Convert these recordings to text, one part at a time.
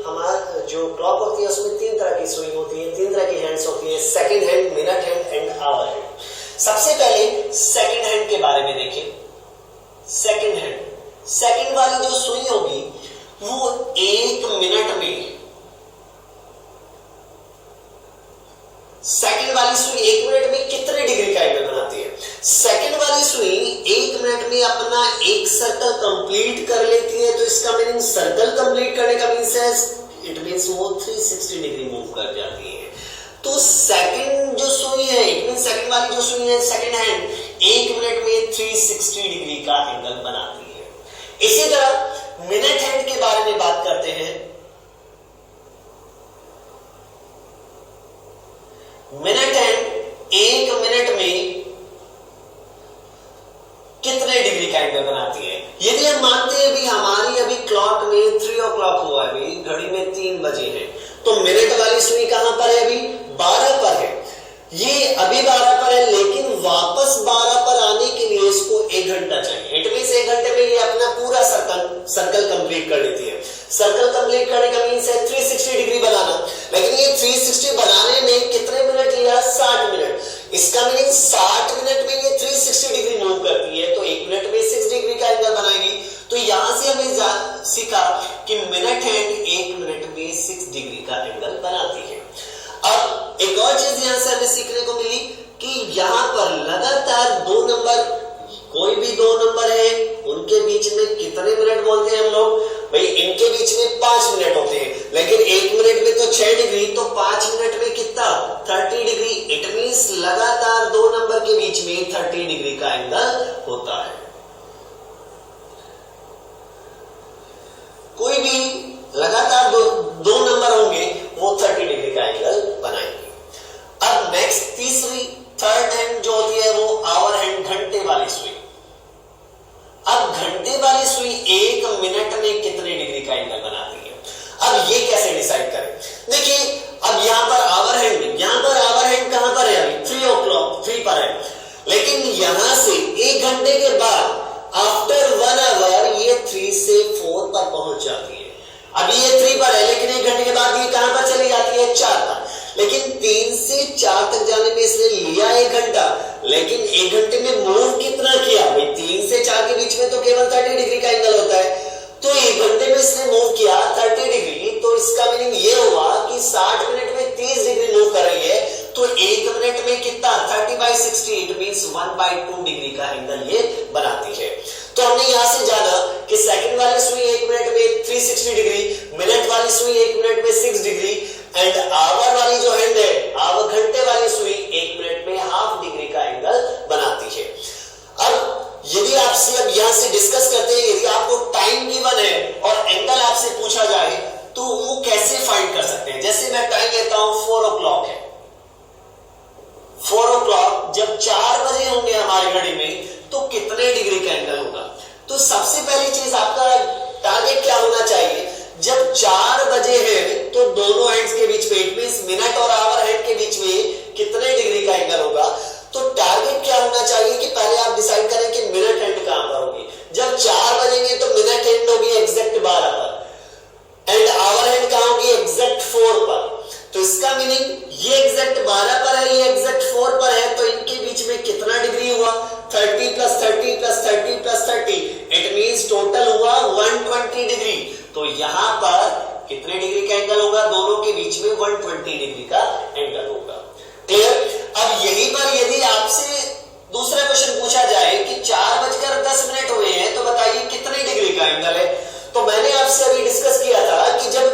हमारा जो क्लॉक होती है उसमें तीन तरह की सुई होती है, तीन तरह की हैंड्स होती है, second hand, minute hand and hour hand. सबसे पहले सेकंड हैंड के बारे में देखें। सेकंड हैंड, सेकंड वाली जो सुई होगी वो 1 मिनट में, सेकंड वाली सुई 1 मिनट में कितने डिग्री का एंगल बनाती है? सेकंड वाली सुई 1 मिनट में अपना एक सर्कल कंप्लीट कर लेती है, तो इसका मीनिंग सर्कल कंप्लीट करने का मीन्स है इट मीन्स वो 360 डिग्री मूव कर जाती है। तो सेकंड जो सुई है, इट मीन सेकंड वाली जो सुई है सेकंड हैंड 1 मिनट में 360 डिग्री का एंगल बनाती है। इसी तरह मिनट हैंड के बारे में बात करते हैं। मिनट हैंड 1 मिनट में कितने डिग्री का एंगल बनाती है? यदि हम मानते हैं भी हमारी अभी क्लॉक में 3 o'clock हुआ है, अभी घड़ी में 3 बजे है, तो मिनट वाली सुई कहां पर है? अभी 12 पर है। ये अभी 12 पर है, लेकिन वापस 12 पर आने के लिए इसको 1 घंटा चाहिए। इट मींस 1 घंटे में ये अपना पूरा सर्कल कंप्लीट कर लेती है। सर्कल कंप्लीट करने का मीन्स है 360 डिग्री बनाना, लेकिन ये 360 बनाने में कितने मिनट लिया? 60 मिनट। इसका मीनिंग 60 मिनट में ये 360 डिग्री मूव करती है, तो 1 मिनट में 6 डिग्री का एंगल बनाएगी। तो यहां से हमें सीखा कि मिनट हैंड 1 मिनट में 6 डिग्री का एंगल बनाती है। अब एक और चीज यहां से हमें सीखने को मिली कि यहां पर लगातार 2 नंबर, कोई भी 2 नंबर है, उनके बीच में कितने मिनट बोलते हैं हम लोग? भाई इनके बीच में 5 मिनट होते हैं, लेकिन 1 मिनट में तो 6 डिग्री, तो 5 मिनट में कितना? 30 डिग्री। इट मींस लगातार 2 नंबर के बीच में 30 डिग्री का एंगल होता है। कोई भी लगातार दो नंबर होंगे वो 30 डिग्री का एंगल बनाएंगे। अब नेक्स्ट तीसरी थर्ड हैंड जो होती है वो आवर हैंड, घंटे वाली सुई। अब घंटे वाली सुई 1 मिनट में कितने डिग्री का एंगल बनाती है? अब ये कैसे डिसाइड करें? देखिए अब यहां पर आवर हैंड कहां पर है? अभी 3 o'clock 3 पर है, लेकिन यहां से 1 घंटे के बाद आफ्टर 1 आवर ये 3 से 4 पर पहुंच जाती है। अभी ये 3 पर है, लेकिन 1 घंटे के बाद ये कहां पर चली जाती है? 4 पर। लेकिन 3 से 4 तक जाने में इसने लिया 1 घंटा, लेकिन 1 घंटे में मूव कितना किया? भाई 3 से 4 के बीच में तो केवल 30 डिग्री का एंगल होता है, तो 1 घंटे में इसने मूव किया 30 डिग्री। तो इसका मीनिंग ये हुआ कि 60 मिनट में 30 डिग्री मूव कर रही है, तो 1 मिनट में कितना? 30/60, इट मींस 1/2 डिग्री का एंगल ये बनाती है। तो हमने यहां से जाना कि सेकंड वाली सुई 1 मिनट में 360 डिग्री, मिनट वाली सुई 1 मिनट में 6 डिग्री एंड आवर वाली जो हैंड है, आवर घंटे वाली सुई 1 मिनट में ½ डिग्री का एंगल बनाती है। अब यदि आपसे अब यहां से डिस्कस करते हैं, यदि आपको टाइम गिवन है और एंगल आपसे पूछा जाए तो वो कैसे फाइंड कर सकते हैं? जैसे मैं टाइम लेता हूं 4 o'clock है, 4 o'clock जब 4 बजे होंगे हमारी घड़ी में, तो कितने डिग्री का एंगल होगा? तो सबसे पहली चीज आपका टारगेट क्या होना चाहिए? जब 4 बजे है तो दोनों हैंड्स के बीच में, इट मींस मिनट और आवर हैंड के बीच में कितने डिग्री का एंगल होगा? तो टारगेट क्या होना चाहिए कि पहले आप डिसाइड करें कि मिनट हैंड कहां पर होगी। जब 4 बजेंगे तो मिनट हैंड होगी एग्जैक्ट 12 पर एंड आवर हैंड कहां होगी? एग्जैक्ट 4 पर। तो इसका मीनिंग ये एग्जैक्ट 12 पर है, ये एग्जैक्ट 4 पर है, तो इनके बीच में कितना डिग्री हुआ? 30 + 30 + 30 + 30, इट मींस टोटल हुआ 120 डिग्री। तो यहां पर कितने डिग्री का एंगल होगा? दोनों के बीच में 120 डिग्री का एंगल होगा। क्लियर? अब यहीं पर यदि आपसे दूसरा क्वेश्चन पूछा जाए कि 4:10 हुए हैं, तो बताइए कितने डिग्री का एंगल है? तो मैंने आपसे अभी डिस्कस किया था कि जब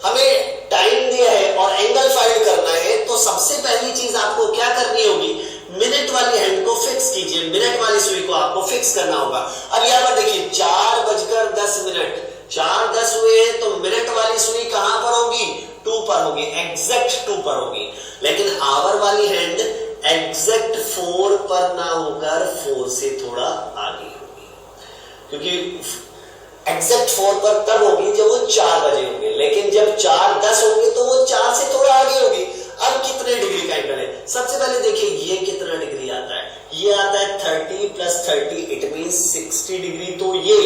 हमें टाइम दिया है और एंगल फाइंड करना है, तो सबसे पहली चीज आपको क्या करनी होगी? मिनट वाली हैंड को फिक्स कीजिए, मिनट वाली सुई को आपको फिक्स करना होगा। अब यहां पर देखिए 4:10, 4:10 हुए हैं, तो मिनट वाली सुई कहां पर होगी? 2 पर होगी, एग्जैक्ट 2 पर होगी। लेकिन आवर वाली हैंड एग्जैक्ट 4 पर ना होकर 4 से थोड़ा आगे होगी, क्योंकि एग्जैक्ट 4 पर तब होगी जब वो 4 बजे होंगे, लेकिन जब 4:10 होंगे तो वो 4 से थोड़ा आगे होगी। अब कितने डिग्री का एंगल है? सबसे पहले देखिए ये कितना डिग्री आता है? ये आता है 30 + 30, इट मींस 60 डिग्री। तो ये,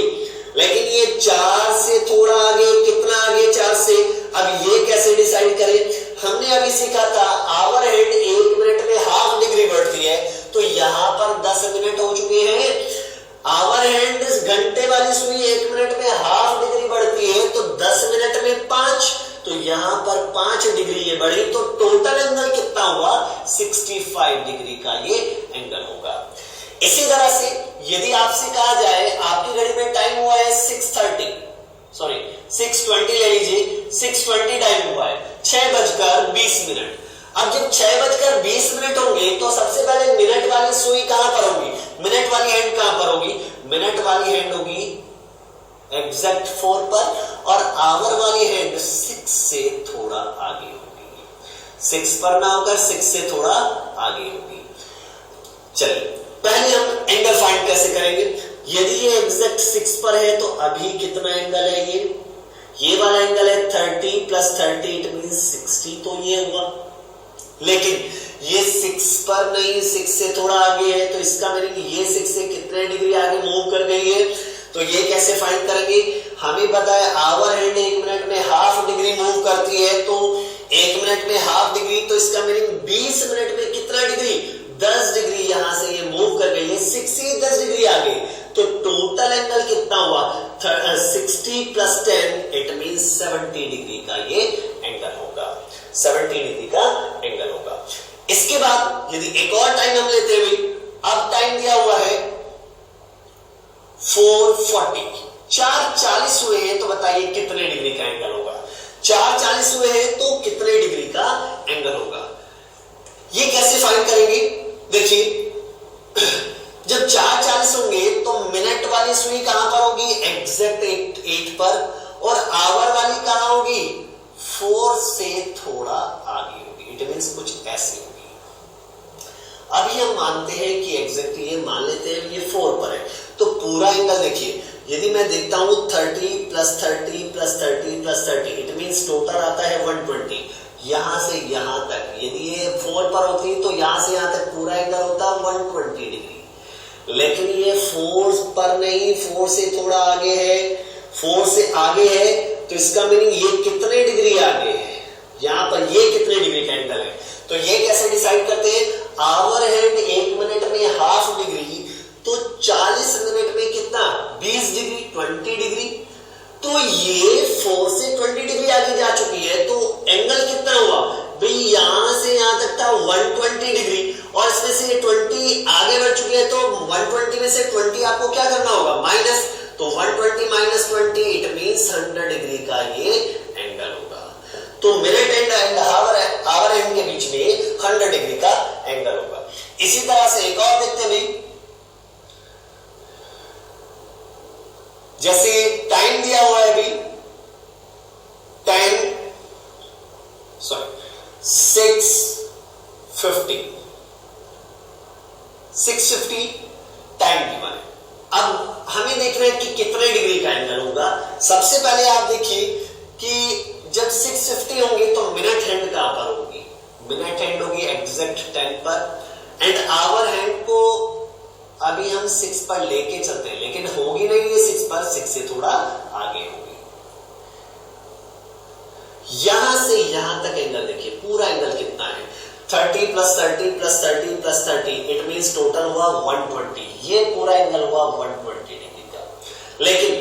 लेकिन ये 4 से थोड़ा आगे, कितना आगे? 4 से डिसाइड करें? हमने अभी सीखा था आवर हैंड 1 मिनट में हाफ डिग्री बढ़ती है, तो यहां पर 10 मिनट हो चुके हैं। आवर हैंड घंटे वाली सुई 1 मिनट में हाफ डिग्री बढ़ती है, तो 10 मिनट में 5, तो यहां पर 5 डिग्री ये बढ़ी, तो टोटल एंगल कितना हुआ? 65 डिग्री का ये एंगल होगा। इसी तरह से यदि आपसे कहा जाए आपकी घड़ी में टाइम हुआ है 6:20 ले लीजिए, 6:20 टाइम हुआ है, 6:20। अब जब 6:20 होंगे तो सबसे पहले मिनट वाली सुई कहां पर होगी? मिनट वाली हैंड कहां पर होगी? मिनट वाली हैंड होगी एग्जैक्ट 4 पर, और आवर वाली हैंड 6 से थोड़ा आगे होगी। 6 पर ना होकर 6 से थोड़ा आगे होगी। चलिए पहले हम एंगल फाइंड कैसे करेंगे? यदि ये एग्जैक्ट 6 पर है तो अभी कितना एंगल है? ये वाला एंगल है 30 + 30 इट मींस 60, तो ये हुआ। लेकिन ये 6 पर नहीं, 6 से थोड़ा आगे है, तो इसका मीनिंग ये 6 से कितने डिग्री आगे मूव कर गई है? तो ये कैसे फाइंड करेंगे? हमें पता है आवर हैंड 1 मिनट में हाफ डिग्री मूव करती है, तो 1 मिनट में हाफ डिग्री, तो इसका मीनिंग 20 मिनट में कितना डिग्री? 10 डिग्री यहां से ये मूव कर गई है, 6 से 10 डिग्री आगे, तो टोटल एंगल कितना हुआ? 60 + 10 इट मींस 70 डिग्री का ये एंगल होगा। 70 डिग्री का एंगल होगा। इसके बाद यदि एक और टाइम हम लेते हुए, अब टाइम दिया हुआ है 4:40, 4:40 हुए हैं, तो बताइए कितने डिग्री का एंगल होगा? 4:40 हुए हैं तो कितने डिग्री का एंगल होगा? ये कैसे फाइंड करेंगे? देखिए जब 4:40 होंगे तो मिनट वाली सुई कहां पर होगी? एग्जैक्ट 8 पर, और आवर वाली कहां होगी? 4 से थोड़ा आगे होगी। इट मींस कुछ ऐसी होगी। अभी हम मानते हैं कि एग्जैक्टली मान लेते हैं ये 4 पर है, तो पूरा एंगल देखिए, यदि मैं देखता हूं 30 + 30 + 30 + 30 इट मींस टोटल आता है 120। यहां से यहां तक यदि ये 4 पर होती तो यहां से यहां तक पूरा एंगल होता 120 डिग्री। लेकिन ये 4 पर नहीं, 4 से थोड़ा आगे है, 4 से आगे है, तो इसका मीनिंग ये कितने डिग्री आगे है? यहां पर ये कितने डिग्री का एंगल है? तो ये कैसे डिसाइड करते हैं? आवर हैंड 1 मिनट में हाफ डिग्री, तो 40 मिनट में कितना? 20 डिग्री, 20 डिग्री। तो ये 4 से 20 डिग्री आगे जा चुकी है, तो एंगल कितना हुआ भाई? यहां से यहां तक था 120 डिग्री, और इसमें से 20 आगे बढ़ चुकी है, तो 120 में से 20 आपको क्या करना होगा? माइनस, तो 120 - 20 इट मींस 100 डिग्री का ये एंगल होगा। तो मिनट एंड आवर एंड के बीच में 100 डिग्री का एंगल होगा। इसी तरह से एक और देखते हैं, जैसे टाइम दिया हुआ है अभी 6:50 टाइम गिवन है। अब हमें देखना है कि कितने डिग्री का एंगल होगा। सबसे पहले आप देखिए कि जब 6:50 होंगे तो मिनट हैंड कहां पर होगी? मिनट हैंड होगी एग्जैक्ट 10 पर, एंड आवर हैंड को अभी हम 6 पर लेके चलते हैं, लेकिन होगी नहीं ये 6 पर, 6 से थोड़ा आगे होगी। यहां से यहां तक एंगल देखिए, पूरा एंगल कितना है? 30 + 30 + 30 + 30 इट मींस टोटल हुआ 120। ये पूरा एंगल हुआ 120 डिग्री का। लेकिन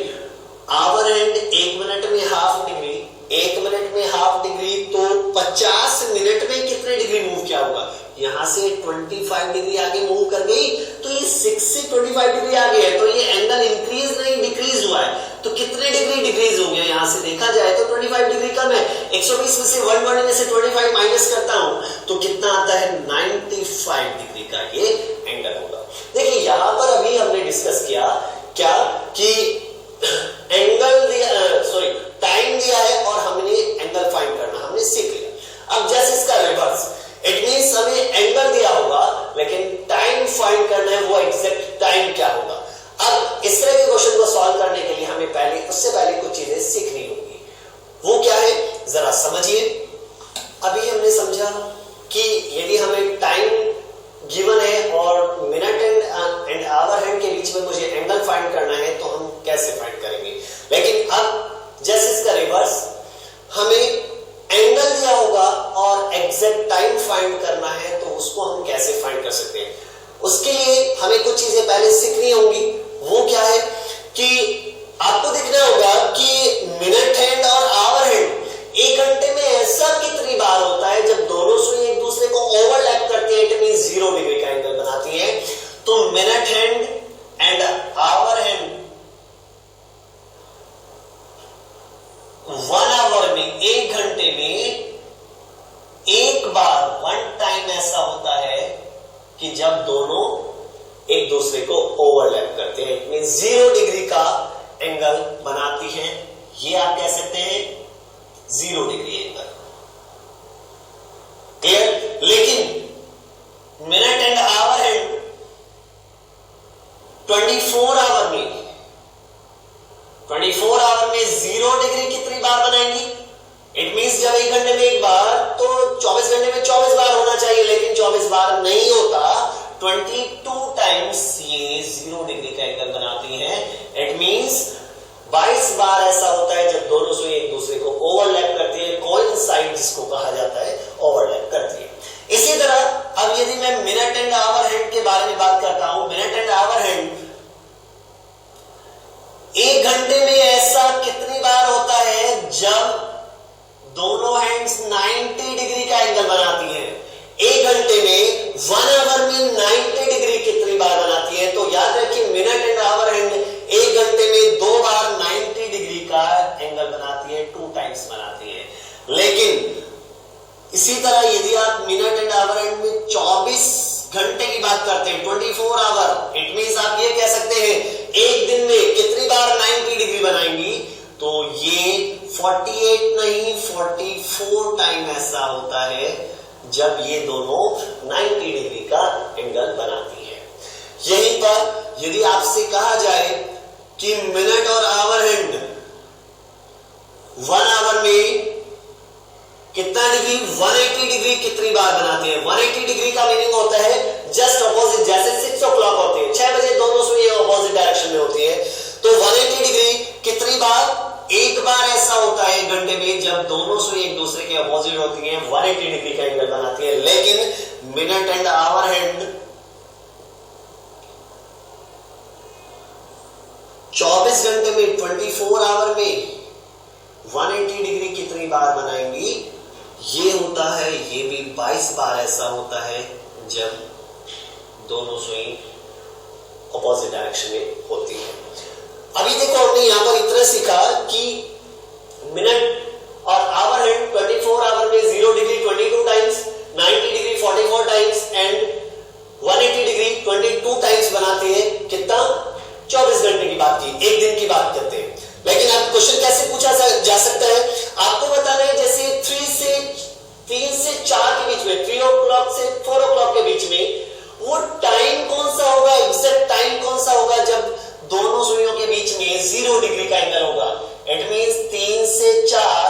आवर हैंड 1 मिनट में हाफ डिग्री, 1 मिनट में हाफ डिग्री, तो 50 मिनट में कितने डिग्री मूव किया होगा? यहां से 25 डिग्री आगे मूव कर गई, तो ये 6 से 25 डिग्री आगे है, तो ये एंगल इंक्रीज नहीं डिक्रीज हुआ है, तो कितने डिग्री डिक्रीज हो गया? यहां से देखा जाए तो 25 डिग्री कम है। 120 में से 120 में से 25 माइनस करता हूं तो कितना आता है? 95 डिग्री का ये एंगल होगा। देखिए यहां पर अभी हमने डिस्कस किया क्या कि एंगल दिया, टाइम दिया है और हमने एंगल फाइंड करना हमने सीख लिया। अब जैसे इसका रिवर्स, इट मींस हमें एंगल दिया होगा लेकिन टाइम फाइंड करना है, वो एग्जैक्ट टाइम क्या होगा। अब इस तरह के क्वेश्चन को सॉल्व करने के लिए हमें उससे पहले कुछ चीजें सीखनी होगी। वो क्या है जरा समझिए। अभी हमने समझा कि यदि हमें टाइम गिवन है और मिनट एंड आवर हैंड के बीच में मुझे एंगल फाइंड करना है, तो हम कैसे फाइंड करेंगे। लेकिन अब जैसे इसका रिवर्स, हमें एंगल दिया एग्जैक्ट टाइम फाइंड करना है तो उसको हम कैसे फाइंड कर सकते हैं? उसके लिए हमें कुछ चीजें पहले सीखनी होंगी। वो क्या है कि आपको देखना होगा कि मिनट हैंड और आवर हैंड एक घंटे में ऐसा कितनी बार होता है जब दोनों सुई एक दूसरे को ओवरलैप करती है, इट मींस 0 डिग्री का एंगल बनाती है। तो minute hand and hour hand 1 hour में, एक घंटे में एक बार, 1 टाइम ऐसा होता है कि जब दोनों एक दूसरे को ओवरलैप करते हैं, इट मींस 0 डिग्री का एंगल बनाती हैं। ये आप कह सकते हैं 0 डिग्री एंगल। क्लियर? लेकिन minute and hour hand 24 hour में 0 डिग्री कितनी बार बनाएंगी? इट मींस जब एक घंटे में एक बार, तो 24 घंटे में 24 बार होना चाहिए, लेकिन 24 बार नहीं होता। 22 टाइम्स ये 0 डिग्री का एंगल बनाती हैं। इट मींस 22 बार ऐसा होता है जब दोनों सुई एक दूसरे को ओवरलैप करती है, कोइंसाइड जिसको कहा जाता है, ओवरलैप करती है। इसी तरह अब यदि मैं मिनट एंड आवर हैंड के बारे में बात करता हूं, मिनट एंड आवर हैंड एक घंटे में ऐसा कितनी बार होता है जब दोनों हैंड्स 90 डिग्री का एंगल बनाती हैं। एक घंटे में 1 आवर में 90 डिग्री कितनी बार बनाती है? तो याद रखिए मिनट एंड आवर हैंड एक घंटे में 2 बार 90 डिग्री का एंगल बनाती है, 2 टाइम्स बनाती है। लेकिन इसी तरह यदि आप मिनट एंड आवर हैंड में 24 घंटे की बात करते हैं, 24 आवर, इट मींस आप ये कह सकते हैं एक दिन में कितनी बार 90 डिग्री बनाएंगी? तो ये 48 नहीं 44 टाइम ऐसा होता है जब ये दोनों 90 डिग्री का एंगल बनाती है। यहीं पर यदि आपसे कहा जाए कि मिनट और आवर हैंड 1 आवर में कितना डिग्री, 180 डिग्री कितनी बार बनाते हैं? 180 डिग्री का मीनिंग होता है जस्ट अपोजिट, जैसे 6 o'clock होती है, 6 बजे दोनों सुई अपोजिट डायरेक्शन में होती है। तो 180 डिग्री कितनी बार? एक बार ऐसा होता है एक घंटे में जब दोनों सुई एक दूसरे के अपोजिट होती हैं, 180 डिग्री का एंगल बनाती है। लेकिन मिनट एंड आवर हैंड 24 घंटे में, 24 आवर में 180 डिग्री कितनी बार बनाएंगी? ये होता है, ये भी 22 बार ऐसा होता है जब दोनों सुई अपोजिट डायरेक्शन में होती है। अभी देखो हमने यहां पर इतना सीखा कि मिनट और आवर हैंड 24 आवर में 0 degree 22 times, 90 degree 44 times and 180 degree 22 times बनाती है। कितना? 24 घंटे की बात की, एक दिन की बात करते हैं। लेकिन अब क्वेश्चन कैसे पूछा जा सकता है? आपको बताना है जैसे 3 से 4 के बीच में, 3 o'clock से 4 o'clock के बीच में, वो टाइम कौन सा होगा, एग्जैक्ट टाइम कौन सा होगा जब दोनों सुइयों के बीच में 0 डिग्री का एंगल होगा? इट मींस 3 से 4,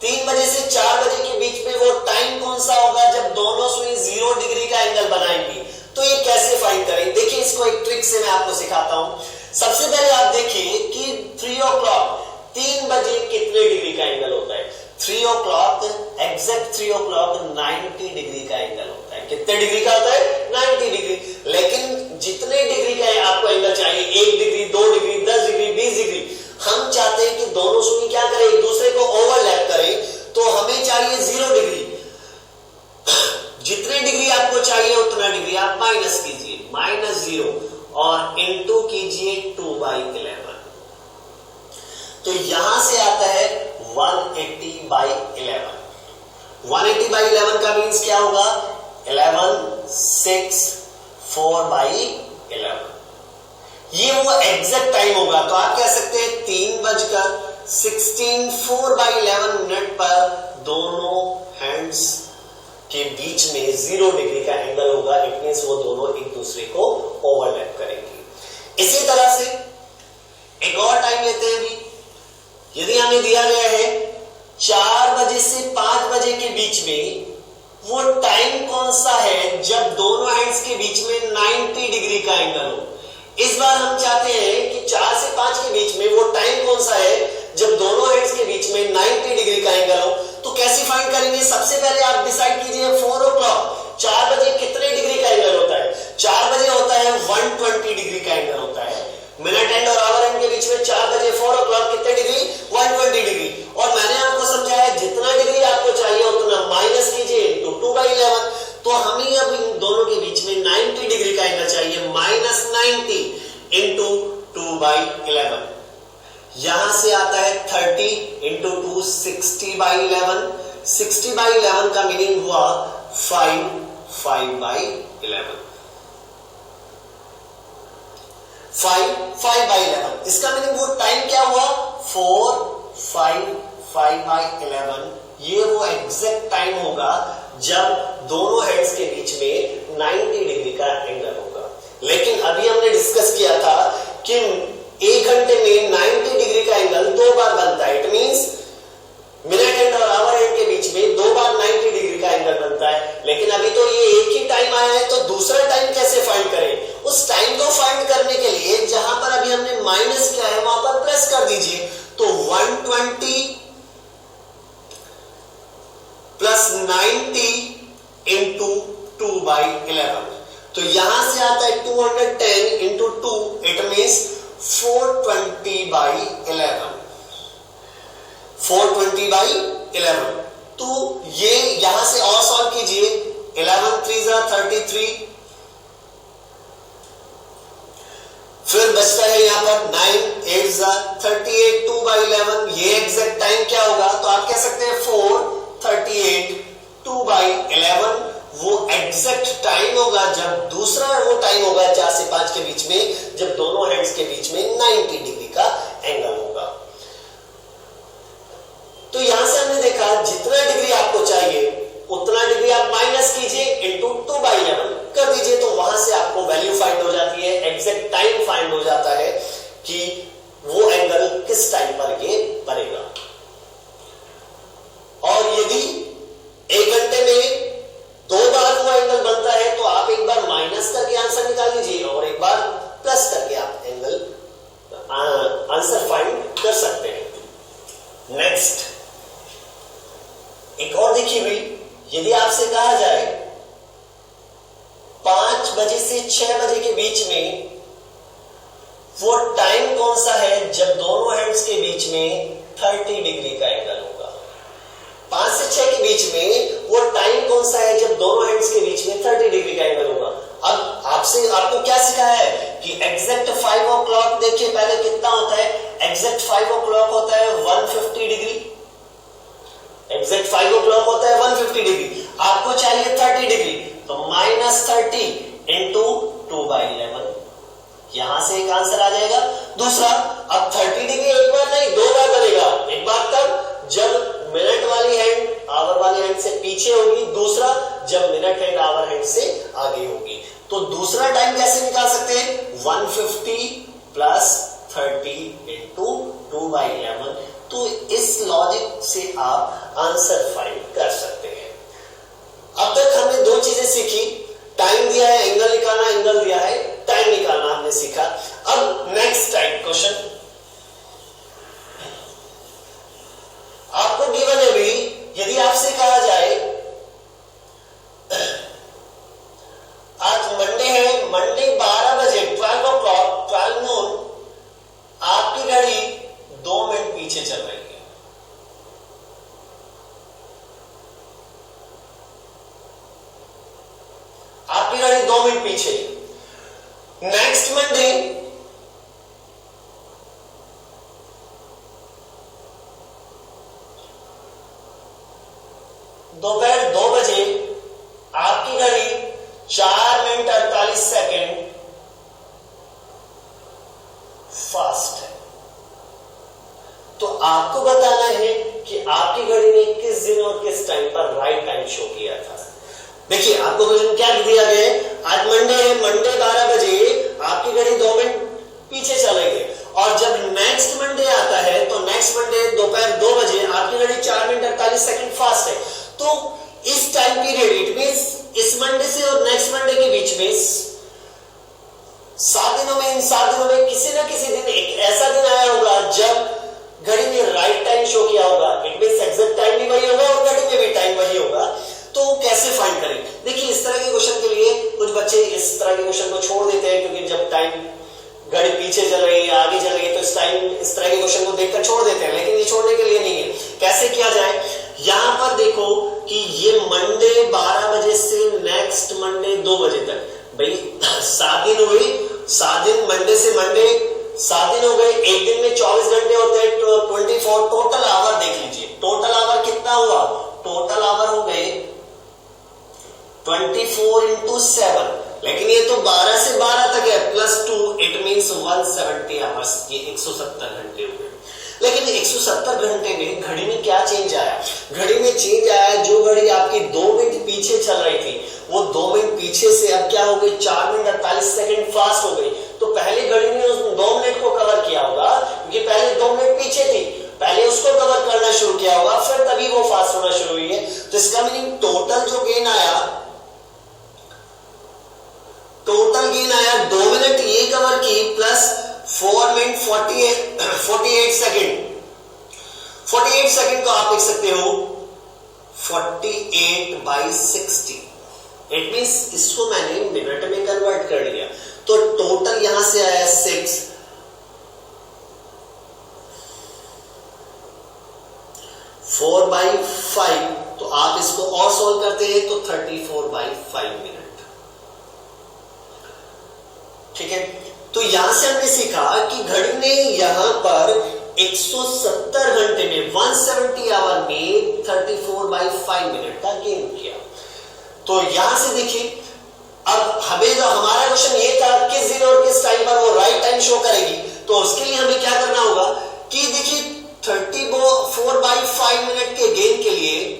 3 बजे से 4 बजे के बीच में वो टाइम कौन सा होगा जब दोनों सुई 0 डिग्री का एंगल बनाएंगी? तो ये कैसे फाइंड करें? देखिए इसको एक ट्रिक से मैं आपको सिखाता हूं। सबसे पहले आप देखिए कि 3 o'clock, 3 बजे कितने डिग्री का एंगल होता है? 3 o'clock, एग्जैक्ट 3 o'clock 90 डिग्री का एंगल होता है। कितने डिग्री का होता है? 90 डिग्री। लेकिन जितने डिग्री का आपको एंगल चाहिए, 1 डिग्री, 2 डिग्री, 10 डिग्री, 20 डिग्री, हम चाहते हैं कि दोनों सुई क्या करें, एक दूसरे को ओवरलैप करें, तो हमें चाहिए 0 डिग्री। जितने डिग्री आपको चाहिए उतना डिग्री आप माइनस कीजिए, -0 और इनटू कीजिए 2/11। तो यहां से आता है 180/11। 180/11 का मीन्स क्या होगा? 11, 6, 4/11। ये वो एग्जैक्ट टाइम होगा। तो आप कह सकते हैं 3:16 4/11 मिनट पर दोनों हैंड्स के बीच में 0 डिग्री का एंगल होगा। इट मींस वो दोनों एक दूसरे को ओवरलैप करेंगे। इसी तरह से एक और टाइम लेते हैं। अभी यदि हमें दिया गया है 4 बजे से 5 बजे के बीच में, वो टाइम कौन सा है जब दोनों हैंड्स के बीच में 90 डिग्री का एंगल हो? इस बार हम चाहते हैं कि 4 से 5 के बीच में वो टाइम कौन सा है जब दोनों हैंड्स के बीच में 90 डिग्री का एंगल हो। तो कैसे कैसे फाइंड करेंगे? सबसे पहले आप डिसाइड कीजिए 4 o'clock 4 बजे कितने डिग्री का एंगल होता है? 4 बजे होता है 120 डिग्री का एंगल होता है। मिनट एंड और आवर एंड के बीच में 4 बजे 4 o'clock कितने डिग्री? 120 डिग्री। और मैंने आपको समझाया जितना डिग्री आपको चाहिए उतना माइनस कीजिए इंटू 2/11। तो हमें अब इन दोनों के बीच में 90 डिग्री का एंगल चाहिए, -90 इंटू 2/11। यहां से आता है 30 इंटू 2 60/11। 60/11 का मीनिंग हुआ 5/11। 5/11 इसका मीनिंग वो टाइम क्या हुआ? 4 5 5/11। ये वो एग्जैक्ट टाइम होगा जब दोनों हेड्स के बीच में 90 डिग्री का एंगल होगा। लेकिन अभी हमने डिस्कस किया था कि 1 घंटे में 90 डिग्री का एंगल 2 बार बनता है। इट मींस मिनट एंड और आवर एंड के बीच में 2 बार 90 डिग्री का एंगल बनता है। लेकिन अभी तो ये एक ही टाइम आया है, तो दूसरा टाइम कैसे फाइंड करें? उस टाइम को फाइंड करने के लिए जहां पर अभी हमने माइनस किया है वहां पर प्लस कर दीजिए। तो 120 प्लस 90 इंटू 2/11। तो यहां से आता है 210 इंटू 2, इट मीन्स 420/11। 420/11। तो ये यहां से और सॉल्व कीजिए। 11 3 33, फिर बचता है यहां पर 9 8 38, 2/11। ये एग्जैक्ट टाइम क्या होगा? तो आप कह सकते हैं 438 2/11 वो एग्जैक्ट टाइम होगा जब दूसरा वो टाइम होगा 4 से 5 के बीच में, जब दोनों हैंड्स के बीच में 90 डिग्री का एंगल होगा। तो यहां से हमने देखा जितना डिग्री आपको चाहिए उतना डिग्री आप माइनस कीजिए इंटू 2/11 कर दीजिए, तो वहां से आपको वैल्यू फाइंड हो जाती है, एग्जैक्ट टाइम फाइंड हो जाता है कि वो एंगल किस टाइम पर ये बनेगा। और यदि 1 घंटे में 2 बार वो एंगल बनता है तो आप एक बार माइनस करके आंसर निकाल लीजिए और एक बार प्लस करके आप एंगल आंसर फाइंड कर सकते हैं। नेक्स्ट एक और देखिए भाई, यदि आपसे कहा जाए 5 बजे से 6 बजे के बीच में वो टाइम कौन सा है जब दोनों हैंड्स के बीच में 30 डिग्री का एंगल होगा। 5 से 6 के बीच में वो टाइम कौन सा है जब दोनों हैंड्स के बीच में 30 डिग्री का एंगल होगा। अब आपको क्या सिखाया है कि एग्जैक्ट 5 o'clock देखिए पहले कितना होता है। एग्जैक्ट 5 o'clock होता है 150 डिग्री। एग्जैक्ट 5 o'clock होता है 150 डिग्री। आपको चाहिए 30 डिग्री, तो -30 इंटू 2/11। यहां से एक आंसर आ जाएगा। दूसरा, अब 30 डिग्री एक बार नहीं 2 बार बनेगा। एक बार तब जब मिनट वाली हैंड आवर वाली हैंड से पीछे होगी, दूसरा जब मिनट हैंड आवर हैंड से आगे होगी। तो दूसरा टाइम कैसे निकाल सकते हैं? 150 प्लस 30 इंटू 2/11। तो इस लॉजिक से आप आंसर फाइंड कर सकते हैं। अब तक हमने 2 चीजें सीखी, टाइम दिया है, एंगल निकालना, एंगल दिया है, टाइम निकालना हमने सीखा। अब नेक्स्ट टाइप क्वेश्चन आपको गिवन है भी, यदि आपसे कहा जाए आज मंडे है, मंडे 12 बजे 12 o'clock 12 noon आपकी घड़ी 2 मिनट पीछे चल रही है। आपकी घड़ी 2 मिनट पीछे। नेक्स्ट मंडे दोपहर 2 बजे आपकी घड़ी 4 मिनट 48 सेकेंड फास्ट है। तो आपको बताना है कि आपकी घड़ी ने किस दिन और किस टाइम पर राइट टाइम शो किया था। देखिए आपको क्वेश्चन क्या दिया गया है, आज मंडे है, मंडे 12 बजे आपकी घड़ी 2 मिनट पीछे चलेगी, और जब नेक्स्ट मंडे आता है तो नेक्स्ट मंडे दोपहर 2 बजे आपकी घड़ी 4 मिनट 48 सेकेंड फास्ट है। तो इस टाइम पीरियड इट मींस इस मंडे से और नेक्स्ट मंडे के बीच में 7 दिनों में, इन 7 दिनों में किसी ना किसी दिन एक ऐसा दिन आया होगा जब घड़ी ने राइट टाइम शो किया होगा। इट मींस एग्जैक्ट टाइम भी वही होगा और घड़ी के क्वेश्चन को देखकर छोड़ देते हैं, लेकिन ये छोड़ने के लिए नहीं है। कैसे किया जाए, यहां पर देखो कि ये मंडे 12 बजे से नेक्स्ट मंडे 2 बजे तक, भाई 7 दिन हुई, 7 दिन मंडे से मंडे 7 दिन हो गए, एक दिन में 24 घंटे होते हैं, 24 टोटल आवर देख लीजिए, टोटल आवर कितना हुआ, टोटल आवर हो गए 24 इंटू 7, लेकिन ये तो 12 से 12 तक है, प्लस 2 इट मींस 170 आवर्स, ये 170 घंटे हुए। लेकिन 170 घंटे में घड़ी में क्या चेंज आया, घड़ी में चेंज आया, जो घड़ी आपकी 2 मिनट पीछे चल रही थी वो 2 मिनट पीछे से अब क्या हो गई, 4 मिनट 48 सेकंड फास्ट हो गई। तो पहले घड़ी ने उस 2 मिनट को कवर किया होगा, क्योंकि पहले 2 मिनट पीछे थी, पहले उसको कवर करना शुरू किया होगा, फिर तभी वो फास्ट होना शुरू हुई है। तो इसका मीनिंग टोटल जो गेन आया, टोटल गेन आया 2 मिनट ये कवर की, प्लस 4 मिनट 48 सेकंड, 48 सेकंड को आप लिख सकते हो 48/60, इट मींस इसको मैंने मिनट में कन्वर्ट कर लिया। तो टोटल यहां से आया 6, 4/5, तो आप इसको और सोल्व करते हैं तो 34/5 मिनट, ठीक है। तो यहां से हमने सीखा कि घड़ी ने यहां पर 170 घंटे में 170 आवर में 34/5 मिनट का गेन किया। तो यहां से देखिए, अब हमें जो हमारा क्वेश्चन ये था किस दिन और किस टाइम पर वो राइट टाइम शो करेगी, तो उसके लिए हमें क्या करना होगा कि देखिए 34/5 मिनट के गेन के लिए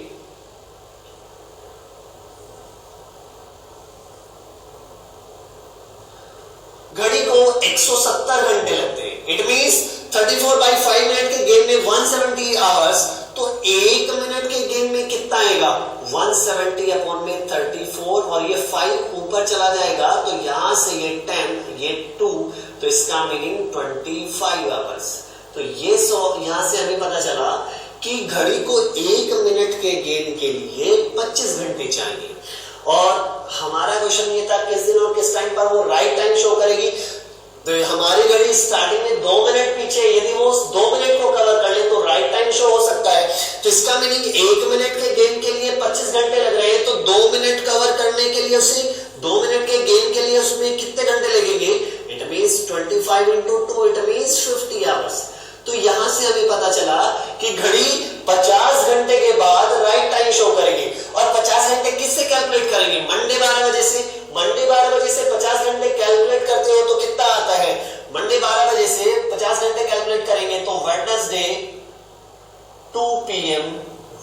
घड़ी को 170 घंटे लगते हैं, इट मींस 34/5 मिनट के गेन में 170 आवर्स, तो 1 मिनट के गेन में कितना आएगा, 170 अपॉन में 34, और ये 5 ऊपर चला जाएगा, तो यहां से ये 10, ये 2, तो इसका मीनिंग 25 आवर्स। तो ये यहां से हमें पता चला कि घड़ी को 1 मिनट के गेन के लिए 25 घंटे चाहिए, और हमारा क्वेश्चन ये था किस दिन और किस टाइम पर वो राइट टाइम शो करेगी। तो हमारी घड़ी स्टार्टिंग में 2 मिनट पीछे, यदि वो उस 2 मिनट को कवर कर ले तो राइट टाइम शो हो सकता है। तो इसका मीनिंग 1 मिनट के गेन के लिए 25 घंटे लग रहे हैं, तो 2 मिनट कवर करने के लिए उसे 2 मिनट के गेन के लिए उसमें कितने घंटे लगेंगे, it means 25 into 2, it means 50 hours. तो यहां से हमें पता चला कि घड़ी 50 घंटे के बाद राइट टाइम शो करेगी, और 50 घंटे किससे कैलकुलेट करेगी, मंडे 12 बजे से। मंडे 12 बजे से 50 घंटे कैलकुलेट करते हो तो कितना आता है, मंडे 12 बजे से 50 घंटे कैलकुलेट करेंगे तो वेडनेसडे 2 PM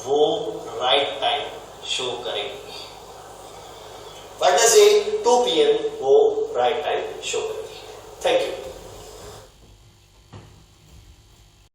वो राइट टाइम शो करेगी, वेडनेसडे 2 PM वो राइट टाइम शो करेगी। Thank you.